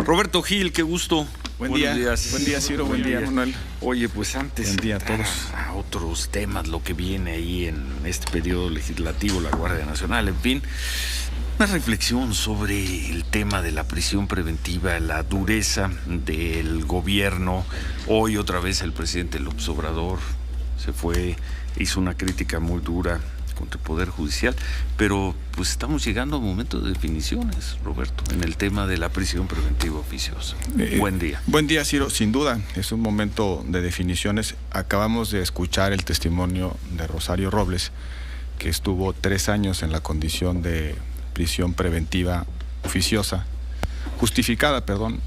Roberto Gil, qué gusto. Buenos días. Buen día, Ciro. Buen día, Manuel. Oye, pues antes de entrar a otros temas, lo que viene ahí en este periodo legislativo, la Guardia Nacional, en fin, una reflexión sobre el tema de la prisión preventiva, la dureza del gobierno. Hoy otra vez el presidente López Obrador se fue, hizo una crítica muy dura contra el Poder Judicial, pero pues estamos llegando a momentos de definiciones, Roberto, en el tema de la prisión preventiva oficiosa. Buen día. Buen día, Ciro. Sin duda, es un momento de definiciones. Acabamos de escuchar el testimonio de Rosario Robles, que estuvo 3 años en la condición de prisión preventiva oficiosa, justificada, perdón,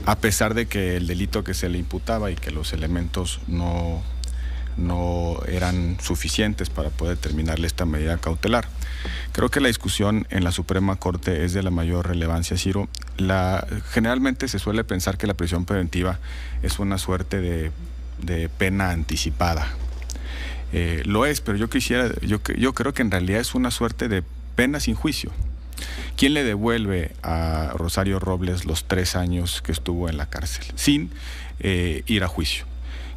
a pesar de que el delito que se le imputaba y que los elementos no eran suficientes para poder terminarle esta medida cautelar. Creo que la discusión en la Suprema Corte es de la mayor relevancia, Ciro. Generalmente se suele pensar que la prisión preventiva es una suerte de pena anticipada. Lo es, pero yo creo que en realidad es una suerte de pena sin juicio. ¿Quién le devuelve a Rosario Robles los 3 años que estuvo en la cárcel sin ir a juicio?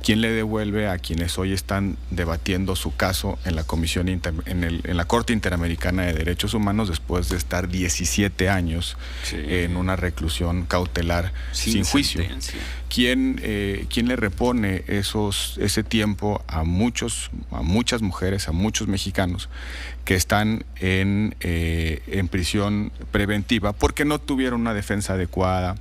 ¿Quién le devuelve a quienes hoy están debatiendo su caso en la Comisión en la Corte Interamericana de Derechos Humanos después de estar 17 años en una reclusión cautelar sin juicio? ¿Quién le repone ese tiempo a muchas mujeres, a muchos mexicanos que están en prisión preventiva porque no tuvieron una defensa adecuada,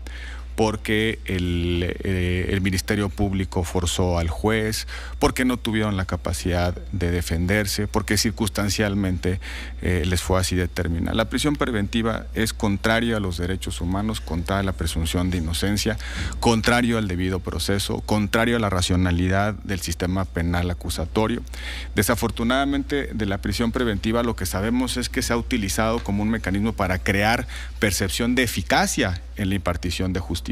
porque el Ministerio Público forzó al juez, porque no tuvieron la capacidad de defenderse, porque circunstancialmente les fue así determinada? La prisión preventiva es contraria a los derechos humanos, contraria a la presunción de inocencia, contrario al debido proceso, contrario a la racionalidad del sistema penal acusatorio. Desafortunadamente, de la prisión preventiva lo que sabemos es que se ha utilizado como un mecanismo para crear percepción de eficacia en la impartición de justicia.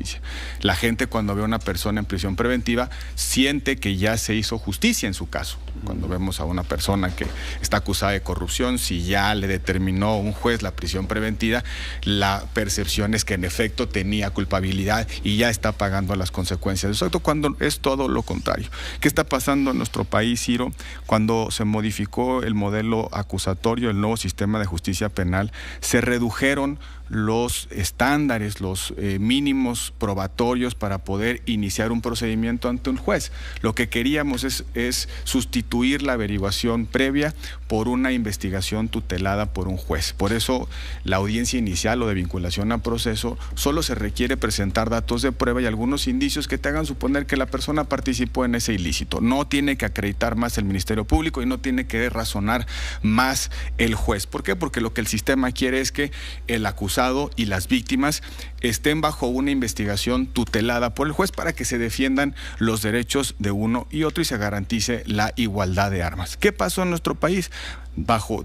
La gente, cuando ve a una persona en prisión preventiva, siente que ya se hizo justicia en su caso. Cuando vemos a una persona que está acusada de corrupción, si ya le determinó un juez la prisión preventiva, la percepción es que en efecto tenía culpabilidad y ya está pagando las consecuencias de eso, cuando es todo lo contrario. ¿Qué está pasando en nuestro país, Ciro? Cuando se modificó el modelo acusatorio, el nuevo sistema de justicia penal, se redujeron los estándares, los mínimos probatorios para poder iniciar un procedimiento ante un juez. Lo que queríamos es sustituir la averiguación previa por una investigación tutelada por un juez. Por eso la audiencia inicial o de vinculación a proceso solo se requiere presentar datos de prueba y algunos indicios que te hagan suponer que la persona participó en ese ilícito. No tiene que acreditar más el Ministerio Público y no tiene que razonar más el juez. ¿Por qué? Porque lo que el sistema quiere es que el acusado y las víctimas estén bajo una investigación tutelada por el juez para que se defiendan los derechos de uno y otro y se garantice la igualdad de armas. ¿Qué pasó en nuestro país?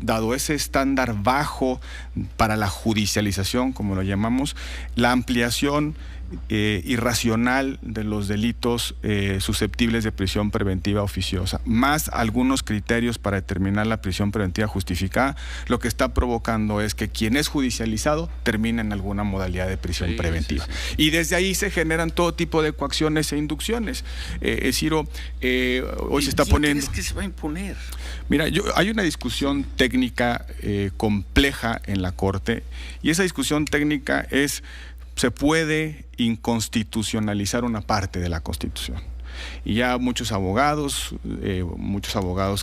Dado ese estándar bajo para la judicialización, como lo llamamos, la ampliación irracional de los delitos susceptibles de prisión preventiva oficiosa, más algunos criterios para determinar la prisión preventiva justificada, lo que está provocando es que quien es judicializado termina en alguna modalidad de prisión preventiva. Y desde ahí se generan todo tipo de coacciones e inducciones. Ciro, hoy se está poniendo... ¿Crees que se va a imponer? Mira, hay una discusión técnica compleja en la Corte y esa discusión técnica es: ¿se puede inconstitucionalizar una parte de la Constitución? Y ya muchos abogados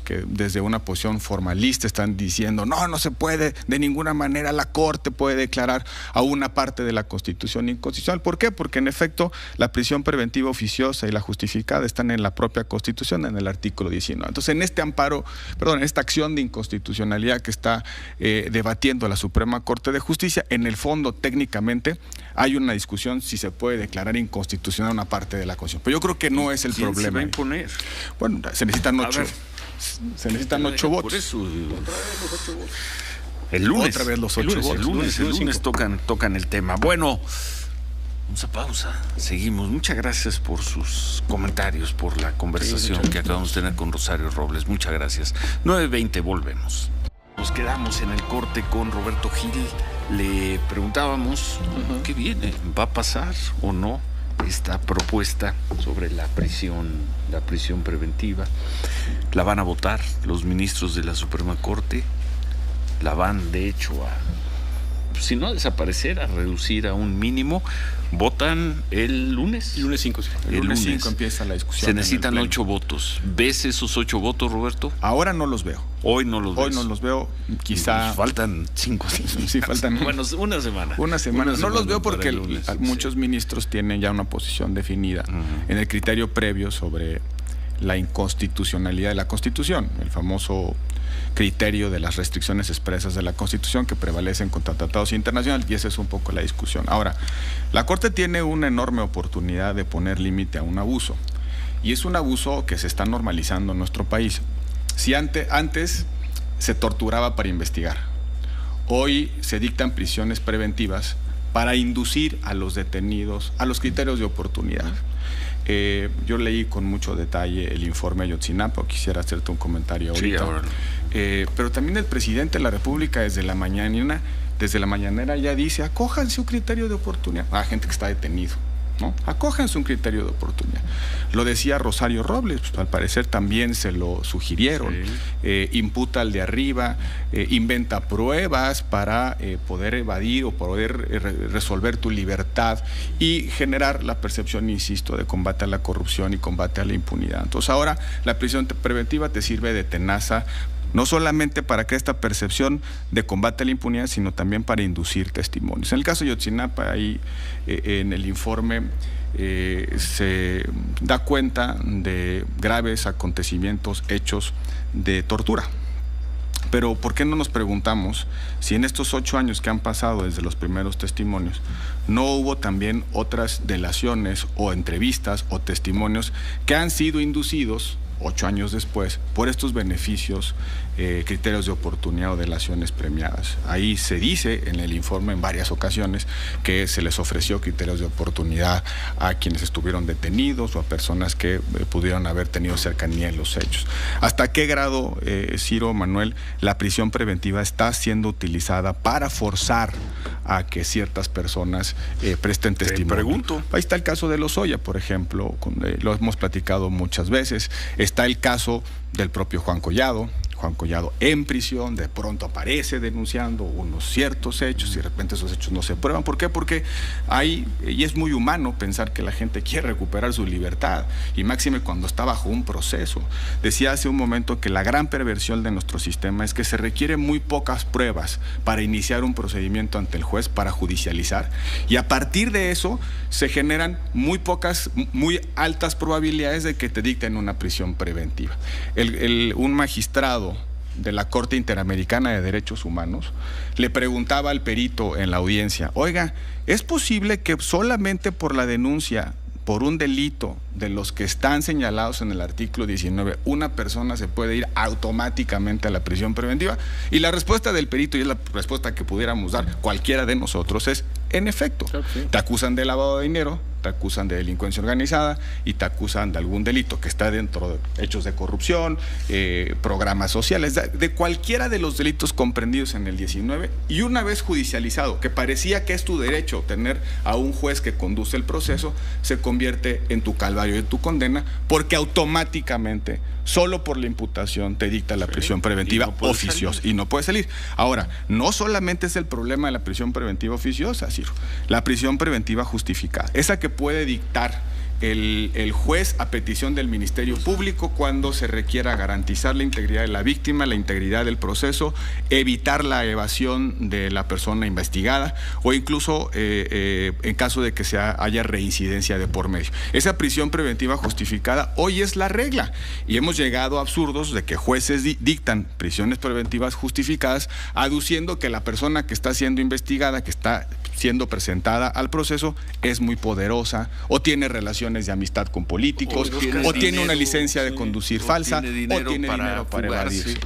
que desde una posición formalista están diciendo no se puede, de ninguna manera la Corte puede declarar a una parte de la Constitución inconstitucional. ¿Por qué? Porque en efecto la prisión preventiva oficiosa y la justificada están en la propia Constitución, en el artículo 19. Entonces, en esta acción de inconstitucionalidad que está debatiendo la Suprema Corte de Justicia, en el fondo técnicamente hay una discusión si se puede declarar inconstitucional una parte de la Constitución. Pero yo creo que no es el problema. ¿Se va a imponer? Bueno, se necesitan 8. Se necesitan 8 votos. Por eso, el lunes. Otra vez los 8 votos. El lunes tocan el tema. Bueno, vamos a pausa. Seguimos. Muchas gracias por sus comentarios, por la conversación que acabamos de tener con Rosario Robles. Muchas gracias. 9:20, volvemos. Nos quedamos en el corte con Roberto Gil. le preguntábamos qué viene, ¿va a pasar o no esta propuesta sobre la prisión preventiva? ¿La van a votar los ministros de la Suprema Corte? ¿La van, de hecho, si no a desaparecer, a reducir a un mínimo? ¿Votan el lunes? El lunes 5, sí. El lunes 5 empieza la discusión. Se necesitan 8 votos. ¿Ves esos 8 votos, Roberto? Ahora no los veo. Hoy no los veo. Quizá nos faltan 5. Sí, faltan. Bueno, una semana. No los veo porque muchos ministros tienen ya una posición definida en el criterio previo sobre la inconstitucionalidad de la Constitución, el famoso criterio de las restricciones expresas de la Constitución que prevalecen contra tratados internacionales, y esa es un poco la discusión. Ahora, la Corte tiene una enorme oportunidad de poner límite a un abuso, y es un abuso que se está normalizando en nuestro país. Si antes se torturaba para investigar, hoy se dictan prisiones preventivas para inducir a los detenidos a los criterios de oportunidad. Yo leí con mucho detalle el informe Ayotzinapa, quisiera hacerte un comentario ahorita. Sí, ahora. Pero también el presidente de la República desde la mañanera ya dice, acójanse un criterio de oportunidad. Gente que está detenido, ¿no? Acójanse un criterio de oportunidad. Lo decía Rosario Robles, pues, al parecer también se lo sugirieron. Sí. Imputa al de arriba, inventa pruebas para poder evadir o poder resolver tu libertad y generar la percepción, insisto, de combate a la corrupción y combate a la impunidad. Entonces ahora la prisión preventiva te sirve de tenaza, no solamente para crear esta percepción de combate a la impunidad, sino también para inducir testimonios. En el caso de Ayotzinapa, ahí en el informe se da cuenta de graves acontecimientos, hechos de tortura. Pero ¿por qué no nos preguntamos si en estos 8 años que han pasado desde los primeros testimonios no hubo también otras delaciones o entrevistas o testimonios que han sido inducidos 8 años después por estos beneficios, criterios de oportunidad o delaciones premiadas? Ahí se dice en el informe en varias ocasiones que se les ofreció criterios de oportunidad a quienes estuvieron detenidos o a personas que pudieron haber tenido cercanía en los hechos. ¿Hasta qué grado, Ciro, Manuel, la prisión preventiva está siendo utilizada para forzar a que ciertas personas presten testimonio? Te pregunto. Ahí está el caso de Lozoya, por ejemplo, lo hemos platicado muchas veces. Está el caso del propio Juan Collado en prisión, de pronto aparece denunciando unos ciertos hechos y de repente esos hechos no se prueban. ¿Por qué? Porque y es muy humano pensar que la gente quiere recuperar su libertad, y máxime cuando está bajo un proceso. Decía hace un momento que la gran perversión de nuestro sistema es que se requieren muy pocas pruebas para iniciar un procedimiento ante el juez para judicializar, y a partir de eso se generan muy altas probabilidades de que te dicten una prisión preventiva. Un magistrado de la Corte Interamericana de Derechos Humanos le preguntaba al perito en la audiencia, oiga, ¿es posible que solamente por la denuncia por un delito de los que están señalados en el artículo 19, una persona se puede ir automáticamente a la prisión preventiva? Y la respuesta del perito, y es la respuesta que pudiéramos dar cualquiera de nosotros, es, en efecto, okay. Te acusan de lavado de dinero, te acusan de delincuencia organizada y te acusan de algún delito que está dentro de hechos de corrupción, programas sociales, de cualquiera de los delitos comprendidos en el 19, y una vez judicializado, que parecía que es tu derecho tener a un juez que conduce el proceso, se convierte en tu calvario y tu condena, porque automáticamente, solo por la imputación, te dicta la prisión preventiva oficiosa y no puede salir. Ahora, no solamente es el problema de la prisión preventiva oficiosa, Ciro, la prisión preventiva justificada, esa que puede dictar el juez a petición del Ministerio Público cuando se requiera garantizar la integridad de la víctima, la integridad del proceso, evitar la evasión de la persona investigada o incluso en caso de que haya reincidencia de por medio. Esa prisión preventiva justificada hoy es la regla, y hemos llegado a absurdos de que jueces dictan prisiones preventivas justificadas aduciendo que la persona que está siendo investigada, que está siendo presentada al proceso, es muy poderosa o tiene relaciones de amistad con políticos o tiene una licencia de conducir falsa o tiene dinero para evadirse.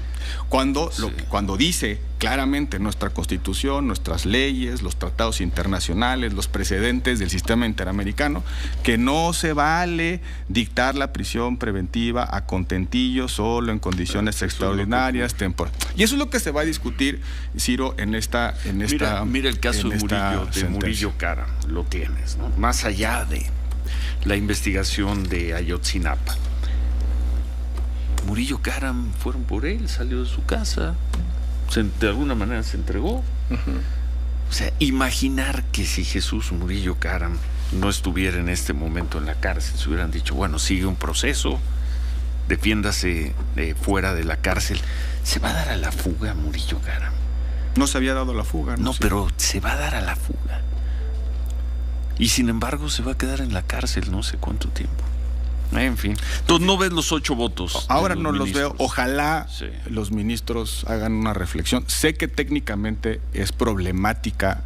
Cuando dice claramente nuestra Constitución, nuestras leyes, los tratados internacionales, los precedentes del sistema interamericano, que no se vale dictar la prisión preventiva a contentillo solo en condiciones extraordinarias, temporales. Y eso es lo que se va a discutir, Ciro, en esta mira el caso de Murillo Karam, lo tienes, ¿no? Más allá de la investigación de Ayotzinapa. Murillo Karam, fueron por él, salió de su casa, de alguna manera se entregó. O sea, imaginar que si Jesús Murillo Karam no estuviera en este momento en la cárcel, se hubieran dicho, bueno, sigue un proceso, defiéndase fuera de la cárcel. ¿Se va a dar a la fuga Murillo Karam? No se había dado la fuga. No, pero se va a dar a la fuga. Y sin embargo se va a quedar en la cárcel no sé cuánto tiempo. En fin. Entonces no ves los 8 votos. Ahora no los veo. Ojalá los ministros hagan una reflexión. Sé que técnicamente es problemática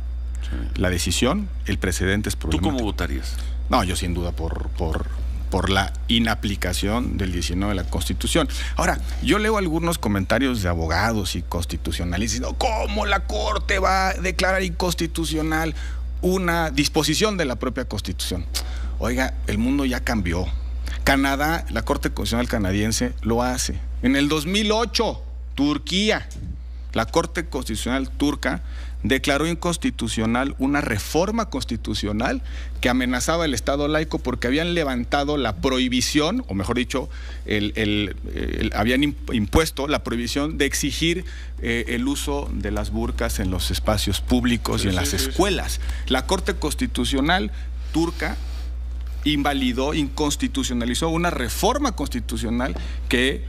la decisión, el precedente es problemático. ¿Tú cómo votarías? No, yo sin duda por la inaplicación del 19 de la Constitución. Ahora, yo leo algunos comentarios de abogados y constitucionalistas diciendo, ¿cómo la Corte va a declarar inconstitucional una disposición de la propia Constitución? Oiga, el mundo ya cambió. Canadá, la Corte Constitucional canadiense lo hace. En el 2008, Turquía, la Corte Constitucional turca declaró inconstitucional una reforma constitucional que amenazaba el Estado laico porque habían levantado la prohibición, o mejor dicho, habían impuesto la prohibición de exigir el uso de las burkas en los espacios públicos y en las escuelas. La Corte Constitucional turca invalidó, inconstitucionalizó una reforma constitucional que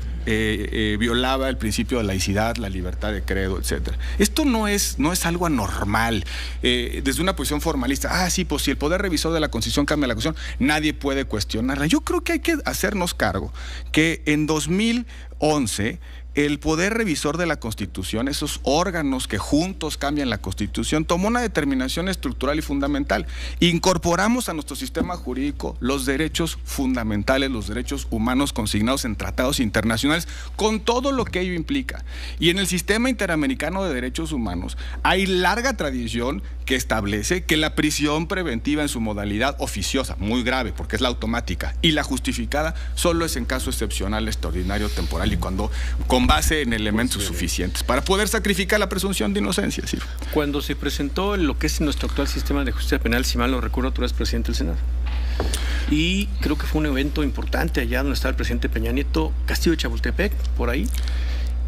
violaba el principio de laicidad, la libertad de credo, etcétera. Esto no es algo anormal. Desde una posición formalista, sí, pues si el poder revisor de la Constitución cambia la Constitución, nadie puede cuestionarla. Yo creo que hay que hacernos cargo que en 2011 el poder revisor de la Constitución, esos órganos que juntos cambian la Constitución, tomó una determinación estructural y fundamental. Incorporamos a nuestro sistema jurídico los derechos fundamentales, los derechos humanos consignados en tratados internacionales, con todo lo que ello implica. Y en el sistema interamericano de derechos humanos hay larga tradición que establece que la prisión preventiva en su modalidad oficiosa, muy grave porque es la automática, y la justificada solo es en caso excepcional, extraordinario, temporal y cuando con base en elementos suficientes para poder sacrificar la presunción de inocencia. ¿Sí? Cuando se presentó lo que es nuestro actual sistema de justicia penal, si mal no recuerdo, tú eres presidente del Senado. Y creo que fue un evento importante allá donde estaba el presidente Peña Nieto, Castillo de Chapultepec, por ahí.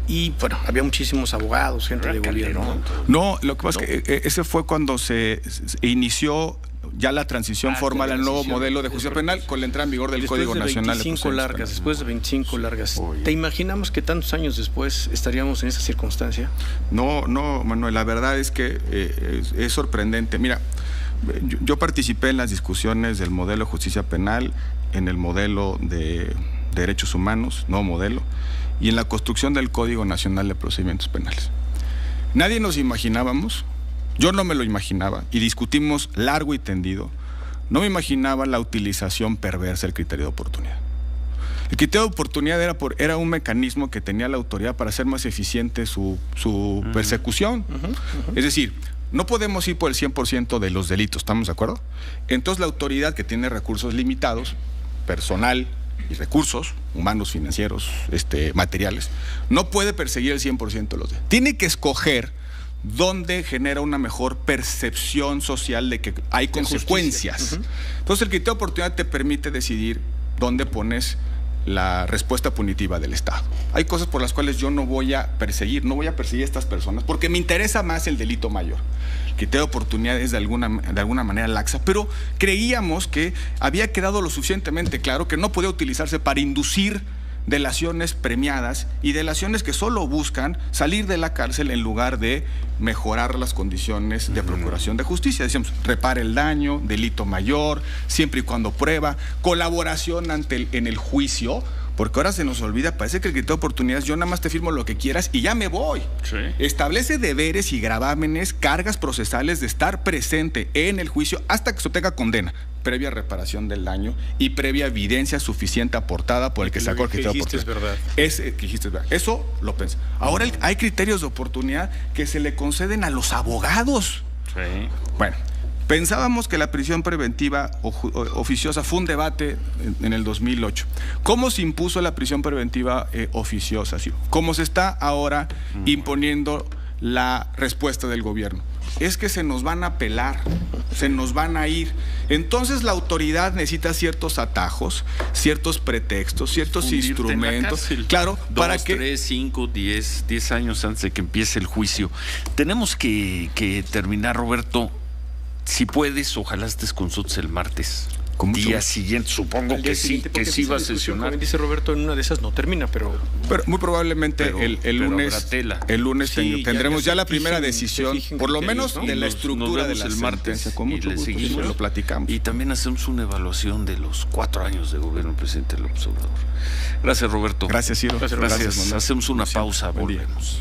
Y bueno, había muchísimos abogados, gente de gobierno. No, lo que pasa es que ese fue cuando se inició ya la transición formal al nuevo modelo de justicia penal con la entrada en vigor del Código Nacional de Procedimientos Penales. Después de 25 largas. ¿Te imaginamos que tantos años después estaríamos en esa circunstancia? No, Manuel, la verdad es que es sorprendente. Mira, yo participé en las discusiones del modelo de justicia penal, en el modelo de derechos humanos, nuevo modelo, y en la construcción del Código Nacional de Procedimientos Penales. Nadie nos imaginábamos, yo no me lo imaginaba, y discutimos largo y tendido, no me imaginaba la utilización perversa del criterio de oportunidad. El criterio de oportunidad era un mecanismo que tenía la autoridad para hacer más eficiente su persecución. Es decir, no podemos ir por el 100% de los delitos, ¿estamos de acuerdo? Entonces la autoridad, que tiene recursos limitados, personal y recursos humanos, financieros, materiales, no puede perseguir el 100% de los delitos. Tiene que escoger dónde genera una mejor percepción social de que hay consecuencias. Entonces el criterio de oportunidad te permite decidir dónde pones la respuesta punitiva del Estado. Hay cosas por las cuales yo no voy a perseguir a estas personas porque me interesa más el delito mayor. El criterio de oportunidad es de alguna manera laxa, pero creíamos que había quedado lo suficientemente claro que no podía utilizarse para inducir delaciones premiadas y delaciones que solo buscan salir de la cárcel en lugar de mejorar las condiciones de procuración de justicia. Decíamos, repare el daño, delito mayor, siempre y cuando prueba, colaboración en el juicio, porque ahora se nos olvida, parece que el criterio de oportunidad, yo nada más te firmo lo que quieras y ya me voy. Sí. Establece deberes y gravámenes, cargas procesales de estar presente en el juicio hasta que se obtenga condena, previa reparación del daño y previa evidencia suficiente aportada por el que sacó el criterio de oportunidad. Que dijiste es verdad. Eso lo pensé. Ahora hay criterios de oportunidad que se le conceden a los abogados. Sí. Bueno, pensábamos que la prisión preventiva oficiosa fue un debate en el 2008. ¿Cómo se impuso la prisión preventiva oficiosa? ¿Sí? ¿Cómo se está ahora imponiendo la respuesta del gobierno? Es que se nos van a pelar, se nos van a ir. Entonces la autoridad necesita ciertos atajos, ciertos pretextos, ciertos instrumentos. Claro, 2, 3, 5, 10 años antes de que empiece el juicio. Tenemos que terminar, Roberto. Si puedes, ojalá estés con nosotros el martes. Día siguiente, supongo que sí va a sesionar. Como dice Roberto, en una de esas no termina, pero muy probablemente el lunes sí, tendremos ya la primera decisión, por lo menos, ¿no?, de la estructura de la el martes, con mucho gusto, seguimos, lo platicamos. Y también hacemos una evaluación de los 4 años de gobierno del presidente López Obrador. Gracias, Roberto. Gracias, Ciro. Gracias. Hacemos una pausa, volvemos.